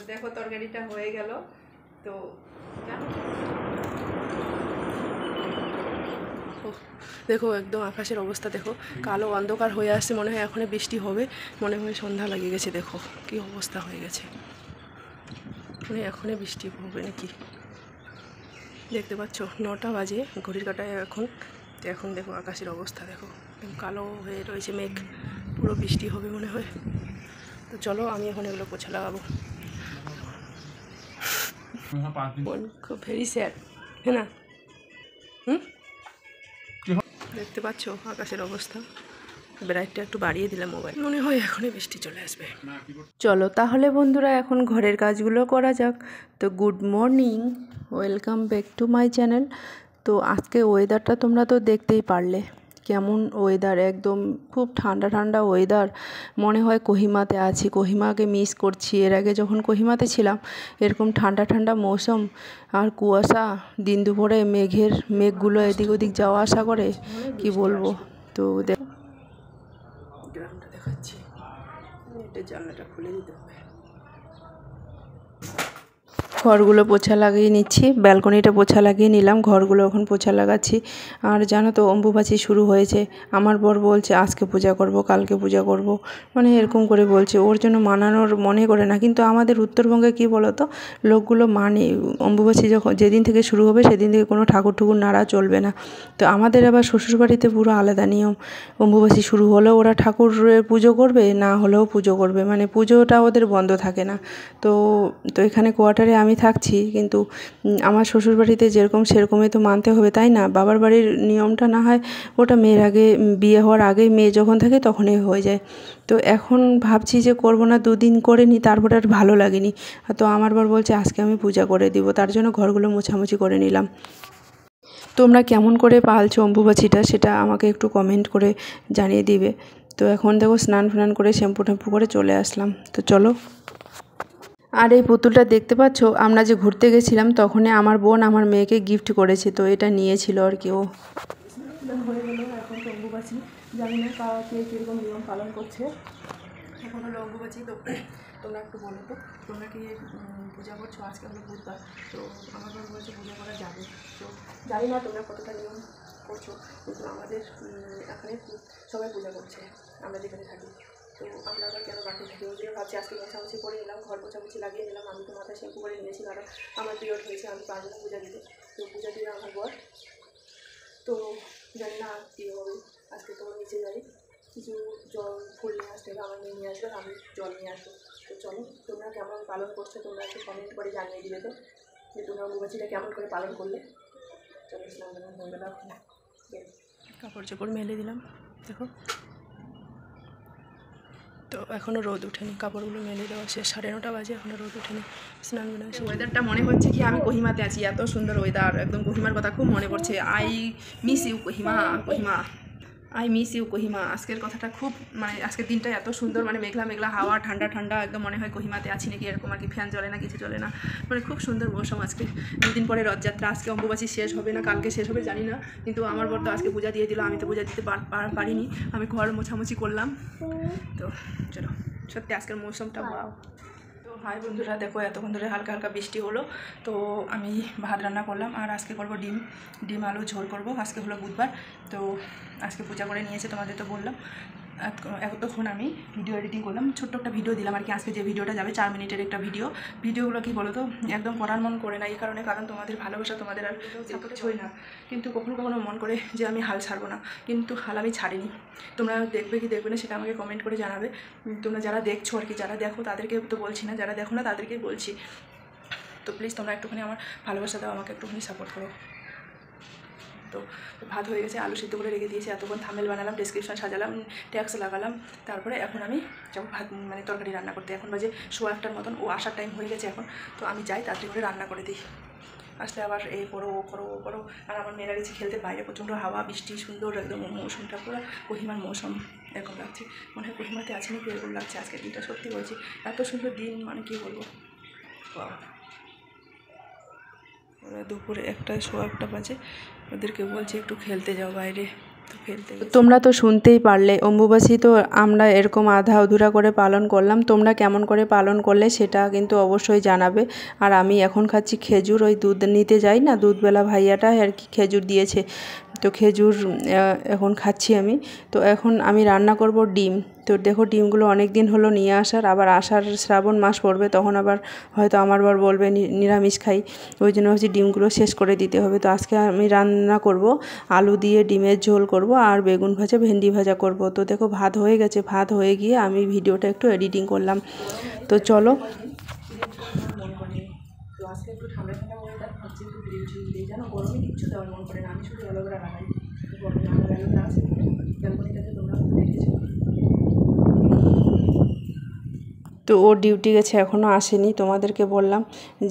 দেখো তরকারিটা হয়ে গেল। তো দেখো একদম আকাশের অবস্থা দেখো, কালো অন্ধকার হয়ে আসছে, মনে হয় এখনই বৃষ্টি হবে, মনে হয় সন্ধ্যা লাগিয়ে গেছে। দেখো কি অবস্থা হয়ে গেছে, মানে এখনই বৃষ্টি হবে নাকি। দেখতে পাচ্ছ 9টা বাজে ঘড়ির কাঁটায় এখন। তো এখন দেখো আকাশের অবস্থা দেখো, একদম কালো হয়ে রয়েছে মেঘ, পুরো বৃষ্টি হবে মনে হয়। তো চলো আমি এখন এগুলো পোছা লাগাবো। খুব ভেরি স্যাড, হ্যাঁ না? দেখতে পাচ্ছ আকাশের অবস্থা, ব্রাইটটা একটু বাড়িয়ে দিলাম মোবাইল, মনে হয় এখনই বৃষ্টি চলে আসবে। চলো তাহলে বন্ধুরা এখন ঘরের কাজগুলো করা যাক। তো good morning, welcome back to my channel. তো আজকে ওয়েদারটা তোমরা তো দেখতেই পারলে কেমন ওয়েদার, একদম খুব ঠান্ডা ঠান্ডা ওয়েদার, মনে হয় কোহিমাতে আছি, কোহিমাকে মিস করছি। এর আগে যখন কোহিমাতে ছিলাম এরকম ঠান্ডা ঠান্ডা মৌসুম আর কুয়াশা, দিন দুপুরে মেঘগুলো এদিক ওদিক যাওয়া আসা করে, কি বলবো। তো গ্রামটা দেখাচ্ছি, এটা জানলাটা খুলে দিতে হবে। ঘরগুলো পোছা লাগিয়ে নিচ্ছি, ব্যালকনিটা পোছা লাগিয়ে নিলাম, ঘরগুলো এখন পোছা লাগাচ্ছি। আর জানো তো অম্বুবাচী শুরু হয়েছে, আমার বর বলছে আজকে পূজা করব, কালকে পূজা করব, মানে এরকম করে বলছে। ওর জন্য মানানোর মনে করে না, কিন্তু আমাদের উত্তরবঙ্গে কী বলো তো, লোকগুলো মানে অম্বুবাচী যখন যেদিন থেকে শুরু হবে সেদিন থেকে কোনো ঠাকুর ঠুকুর নাড়া চলবে না। তো আমাদের আবার শ্বশুরবাড়িতে পুরো আলাদা নিয়ম, অম্বুবাচী শুরু হলেও ওরা ঠাকুরের পুজো করবে, না হলেও পুজো করবে, মানে পুজোটা ওদের বন্ধ থাকে না। তো এখানে কোয়ার্টারে আমি থাকছি, কিন্তু আমার শ্বশুরবাড়িতে যেরকম সেরকমই তো মানতে হবে, তাই না? বাবার বাড়ির নিয়মটা না হয় ওটা মেয়ের আগে, বিয়ে হওয়ার আগে মেয়ে যখন থাকে তখনই হয়ে যায়। তো এখন ভাবছি যে করব না, 2 দিন করে নিই, তারপরে আর ভালো লাগেনি। তো আমার বর বলছে আজকে আমি পূজা করে দিব, তার জন্য ঘরগুলো মোছামুছি করে নিলাম। তোমরা কেমন করে পালছো অম্বুবাচীটা সেটা আমাকে একটু কমেন্ট করে জানিয়ে দিবে। তো এখন দেখো স্নান ফান করে শ্যাম্পু ট্যাম্পু করে চলে আসলাম। তো চলো। আর এই পুতুলটা দেখতে পাচ্ছ, আমরা যে ঘুরতে গেছিলাম তখনই আমার বোন আমার মেয়েকে গিফট করেছে, তো এটা নিয়েছিল আর কি ও। হয়ে গেল এখন তো অম্বুবাচী, জানি না কে কীরকম নিয়ম পালন করছে। এখন হলো অম্বুবাচী, তো তোমরা একটু বলো তো তোমরা কি পূজা করছো? আজকে হলো বুধবার, তো আমার বোন বলছে পূজা করা যাবে। তো জানি না তোমরা কতটা নিয়ম করছো, কিন্তু আমাদের এখানে সবাই পূজা করছে আমরা যেখানে থাকি। তো আমরা আবার কেন বাকি থাকি, ওই জন্য ভাবছি আজকে মোছামুছি করে নিলাম, ঘর মোছামুছি লাগিয়ে নিলাম। আমি তো মাথায় শ্যাম্পু করে নিয়েছি, কারণ আমার পিরিয়ড হয়েছে, আমি পারবো না পূজা দিতে। তো পূজা দিলে আমার বর, তো জানি না কী হবে। আজকে তো নিচে যাই, কিছু জল ফুল নিয়ে আসতে হবে, আমার মেয়ে নিয়ে আসবে, আমি জল নিয়ে আসবো। তো চলো, তোমরা কেমন পালন করছো তোমরা একটু কমেন্ট করে জানিয়ে দিবে তো, যে তোমরা অম্বুবাচীটা কেমন করে পালন করলে। চলো স্নান হয়ে গেল, কাপড় চোপড় মেলে দিলাম দেখো। তো এখনও রোদ ওঠেনি, কাপড়গুলো মেলে দেওয়া শেষ, 9:30 বাজে, এখনও রোদ ওঠেনি। স্নান বানাচ্ছি। ওয়েদারটা মনে হচ্ছে কি আমি কোহিমাতে আছি, এত সুন্দর ওয়েদার, একদম কোহিমার কথা খুব মনে পড়ছে। I miss you Kohima, Kohima, I miss you Kohima. আজকের কথাটা খুব, মানে আজকের দিনটা এত সুন্দর, মানে মেঘলা মেঘলা হাওয়া, ঠান্ডা ঠান্ডা, একদম মনে হয় কোহিমাতে আছি নাকি এরকম আর কি। ফ্যান চলে না, কিছু চলে না, মানে খুব সুন্দর মৌসুম। আজকে 2 দিন পরে রথযাত্রা, আজকে অম্বুবাচী শেষ হবে না কালকে শেষ হবে জানি না, কিন্তু আমার বর তো আজকে পূজা দিয়ে দিল, আমি তো পূজা দিতে পারিনি। আমি ঘর মোছামুছি করলাম। তো চলো, সত্যি আজকের মৌসুমটা ওয়াও। তো হাই বন্ধুরা, দেখো এতক্ষণ ধরে হালকা হালকা বৃষ্টি হলো। তো আমি ভাত রান্না করলাম, আর আজকে করবো ডিম আলু ঝোল করবো। আজকে হলো বুধবার, তো আজকে পূজা করে নিয়েছে, তোমাদের তো বললাম। এতক্ষণ আমি ভিডিও এডিটিং করলাম, ছোট্ট একটা ভিডিও দিলাম আর কি। আজকে যে ভিডিওটা যাবে 4 মিনিটের একটা ভিডিওগুলো কি বলো তো, একদম করার মন করে না, এই কারণ তোমাদের ভালোবাসা, তোমাদের আর কিছুই না। কিন্তু কখনো কখনো মন করে যে আমি হাল ছাড়বো না, কিন্তু হাল আমি ছাড়িনি। তোমরা দেখবে কি দেখবে না সেটা আমাকে কমেন্ট করে জানাবে। তোমরা যারা দেখছো আর কি, যারা দেখো তাদেরকে তো বলছি না, যারা দেখো না তাদেরকেই বলছি। তো প্লিজ তোমরা একটুখানি আমার ভালোবাসা দাও, আমাকে একটুখানি সাপোর্ট করো। তো ভাত হয়ে গেছে, আলু সিদ্ধ করে রেখে দিয়েছি, এতক্ষণ থাম্বনেল বানালাম, ডেসক্রিপশন সাজালাম, ট্যাক্স লাগালাম, তারপরে এখন আমি যাবো ভাত মানে তরকারি রান্না করতে। এখন বাজে 1:15 মতন, ও আসার টাইম হয়ে গেছে এখন। তো আমি যাই তাড়াতাড়ি করে রান্না করে দিই, আসলে আবার এই করো ও করো ও করো। আর আমার মেয়েরা গেছে খেলতে বাইরে, প্রচণ্ড হাওয়া বৃষ্টি, সুন্দর একদম মৌসুমটা পুরো কোহিমার মৌসুম এরকম লাগছে, মনে হয় কোহিমাতে আছে নাকি এরকম লাগছে আজকের দিনটা। সত্যি বলছি, এত সুন্দর দিন, মানে কী বলবো। ওরা দুপুরে 1টা 1:15 বাজে, ওদেরকে বলছি একটু খেলতে যাও বাইরে, তোমরা তো শুনতেই পারলে, অম্বুবাচী তো আমরা এরকম আধা অধুরা করে পালন করলাম। তোমরা কেমন করে পালন করলে সেটা কিন্তু অবশ্যই জানাবে। আর আমি এখন খাচ্ছি খেজুর, ওই দুধ নিতে যাই না, দুধবেলা ভাইয়াটা আর কি খেজুর দিয়েছে, তো খেজুর এখন খাচ্ছি আমি। তো এখন আমি রান্না করব ডিম। তো দেখো ডিমগুলো অনেক দিন হলো নিয়ে আসার, আবার আষাঢ় শ্রাবণ মাস পড়বে, তখন আবার হয়তো আমার বর বলবে নিরামিষ খাই, ওই জন্য হচ্ছে ডিমগুলো শেষ করে দিতে হবে। তো আজকে আমি রান্না করব আলু দিয়ে ডিমের ঝোল করব, আর বেগুন ভাজা ভেন্ডি ভাজা করব। তো দেখো ভাত হয়ে গেছে, ভাত হয়ে গিয়ে আমি ভিডিওটা একটু এডিটিং করলাম। তো চলো। তো আজকে একটু ঠান্ডা ঠান্ডা ওয়েদার, ভাবছি একটু গ্রিন টি দিই, জানো গরমে কিচ্ছু দেওয়ার মন করে না, আমি শুধু অ্যালোভেরা লাগাই। গরমে আমার অ্যালোভেরা আছে, ব্যালকনিটাতে তোমরা দেখেছো। তো ওর ডিউটি গেছে, এখনও আসেনি। তোমাদেরকে বললাম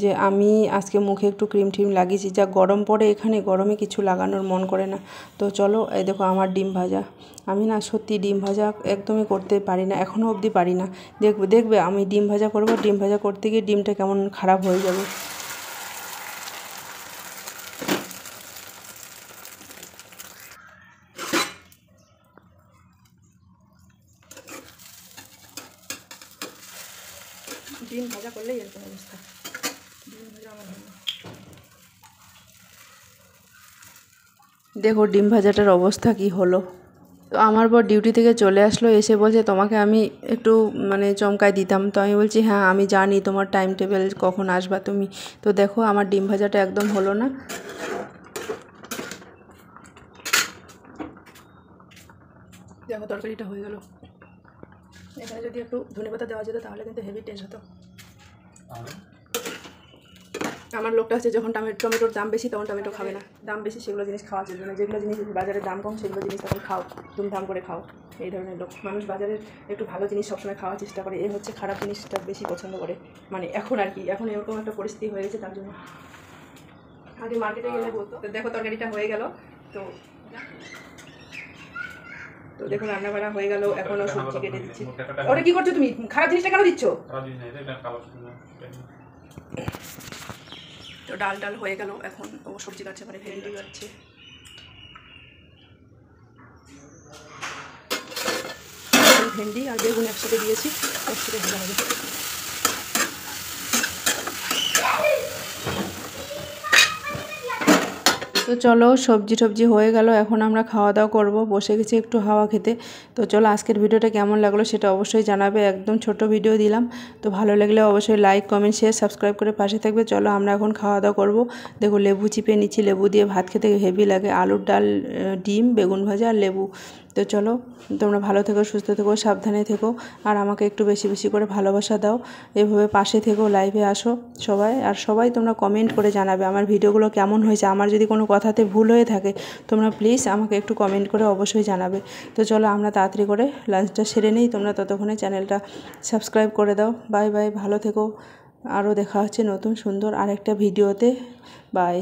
যে আমি আজকে মুখে একটু ক্রিম ট্রিম লাগিয়েছি, যা গরম পড়ে এখানে, গরমে কিছু লাগানোর মন করে না। তো চলো, এই দেখো আমার ডিম ভাজা। আমি না সত্যি ডিম ভাজা একদমই করতে পারি না, এখনও অবধি পারি না। দেখবে আমি ডিম ভাজা করব, ডিম ভাজা করতে গিয়ে ডিমটা কেমন খারাপ হয়ে যাবে। ডিম ভাজা করলেই এরকম অবস্থা, ডিম ভাজা আমার হয় না। দেখো ডিম ভাজাটার অবস্থা কি হলো। তো আমার বর ডিউটি থেকে চলে আসলো, এসে বলছে তোমাকে আমি একটু মানে চমকায় দিতাম। তো আমি বলছি হ্যাঁ আমি জানি তোমার টাইম টেবিল কখন আসবা তুমি। তো দেখো আমার ডিম ভাজাটা একদম হলো না। দেখো তরকারিটা হয়ে গেল, এখানে যদি একটু ধনেপাতা দেওয়া যেত তাহলে কিন্তু হেভি টেস্ট হতো। আমার লোকটা হচ্ছে যখন টমেটোর দাম বেশি তখন টমেটো খাবে না, দাম বেশি সেগুলো জিনিস খাওয়া চলবে না, যেগুলো জিনিস বাজারে দাম কম সেগুলো জিনিস তখন খাও, ধুমধাম করে খাও। এই ধরনের লোক মানুষ, বাজারের একটু ভালো জিনিস সবসময় খাওয়ার চেষ্টা করে, এ হচ্ছে খারাপ জিনিসটা বেশি পছন্দ করে। মানে এখন আর কি, এখন এরকম একটা পরিস্থিতি হয়ে গেছে, তার জন্য আগে মার্কেটে গেলে বলতো। তো দেখো তরকারিটা হয়ে গেল। তো তো দেখো রান্না বান্না হয়ে গেল, এখনও সবজি কেটে দিচ্ছি। ওটা কি করছো তুমি, খারাপ জিনিসটা কেন দিচ্ছ? তো ডাল হয়ে গেল, এখন ও সবজি কাটছে, মানে ভেন্ডি কাটছে। ভেন্ডি আর বেগুন একসাথে দিয়েছি, একসাথে ভাজা হবে। তো চলো সবজি হয়ে গেল, এখন আমরা খাওয়া দাওয়া করবো, বসে গেছি একটু হাওয়া খেতে। তো চলো আজকের ভিডিওটা কেমন লাগলো সেটা অবশ্যই জানাবে, একদম ছোট ভিডিও দিলাম। তো ভালো লাগলে অবশ্যই লাইক কমেন্ট শেয়ার সাবস্ক্রাইব করে পাশে থাকবে। চলো আমরা এখন খাওয়া দাওয়া করবো। দেখো লেবু চিপে নিচ্ছি, লেবু দিয়ে ভাত খেতে হেভি লাগে, আলুর ডাল, ডিম, বেগুন ভাজা আর লেবু। তো চলো তোমরা ভালো থেকো, সুস্থ থেকো, সাবধানে থেকো, আর আমাকে একটু বেশি বেশি করে ভালোবাসা দাও, এভাবে পাশে থেকো, লাইভে আসো সবাই। আর সবাই তোমরা কমেন্ট করে জানাবে আমার ভিডিওগুলো কেমন হয়েছে, আমার যদি কোনো কথাতে ভুল হয়ে থাকে তোমরা প্লিজ আমাকে একটু কমেন্ট করে অবশ্যই জানাবে। তো চলো আমরা তাড়াতাড়ি করে লাঞ্চটা সেরে নিই, তোমরা ততক্ষণে চ্যানেলটা সাবস্ক্রাইব করে দাও। বাই বাই, ভালো থেকো, আরও দেখা হচ্ছে নতুন সুন্দর আরেকটা ভিডিওতে। বাই।